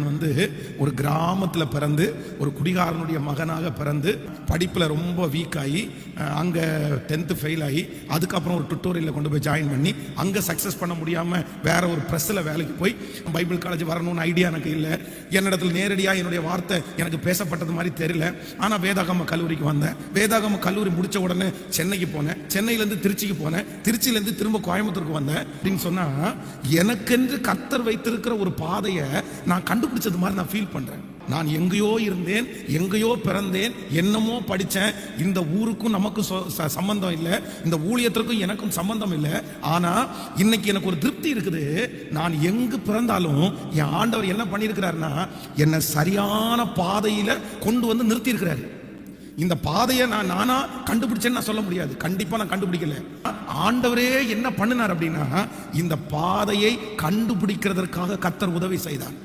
நான் ஒரு கிராமத்தில் பிறந்து ஒரு குடிகாரனுடைய மகனாக பிறந்து படிப்பில் ரொம்ப வீக் ஆகி அங்கே 10th ஃபெயில் ஆகி அதுக்கப்புறம் ஒரு டுட்டோரியலில் கொண்டு போய் ஜாயின் பண்ணி அங்கே சக்ஸஸ் பண்ண முடியாமல் வேற ஒரு ப்ரெஸ்ஸில் வேலைக்கு போய் பைபிள் காலேஜ் வரணும்னு ஐடியா எனக்கு இல்லை. என்னிடத்தில் நேரடியாக என்னுடைய வார்த்தை எனக்கு பேசப்பட்டது மாதிரி தெரியல. ஆனால் வேதாகம கல்லூரிக்கு வந்தேன். வேதாகம கல்லூரி முடித்த உடனே சென்னைக்கு போனேன். சென்னையிலேருந்து திருச்சிக்கு போனேன். திருச்சியிலேருந்து திரும்ப கோயம்புத்தூருக்கு வந்தேன். அப்படின்னு சொன்னால் எனக்கென்று கர்த்தர் வைத்திருக்கிற ஒரு பாதையை நான் கண்டுபிடிச்சது மாதிரி நான் ஃபீல் பண்றேன். நான் எங்கேயோ இருந்தேன், எங்கேயோ பிறந்தேன், என்னமோ படித்தேன். இந்த ஊருக்கும் நமக்கும் சம்பந்தம் இல்லை, இந்த ஊழியத்திற்கும் எனக்கும் சம்பந்தம் இல்லை. ஆனா இன்னைக்கு எனக்கு ஒரு திருப்தி இருக்குது. நான் எங்கு பிறந்தாலும் என் ஆண்டவர் என்ன பண்ணியிருக்கிறாருன்னா என்னை சரியான பாதையில கொண்டு வந்து நிறுத்தி இருக்கிறாரு. இந்த பாதையை நானா கண்டுபிடிச்சேன்னு நான் சொல்ல முடியாது. கண்டிப்பா நான் கண்டுபிடிக்கல. ஆண்டவரே என்ன பண்ணினார் அப்படின்னா இந்த பாதையை கண்டுபிடிக்கிறதற்காக கர்த்தர் உதவி செய்தார்.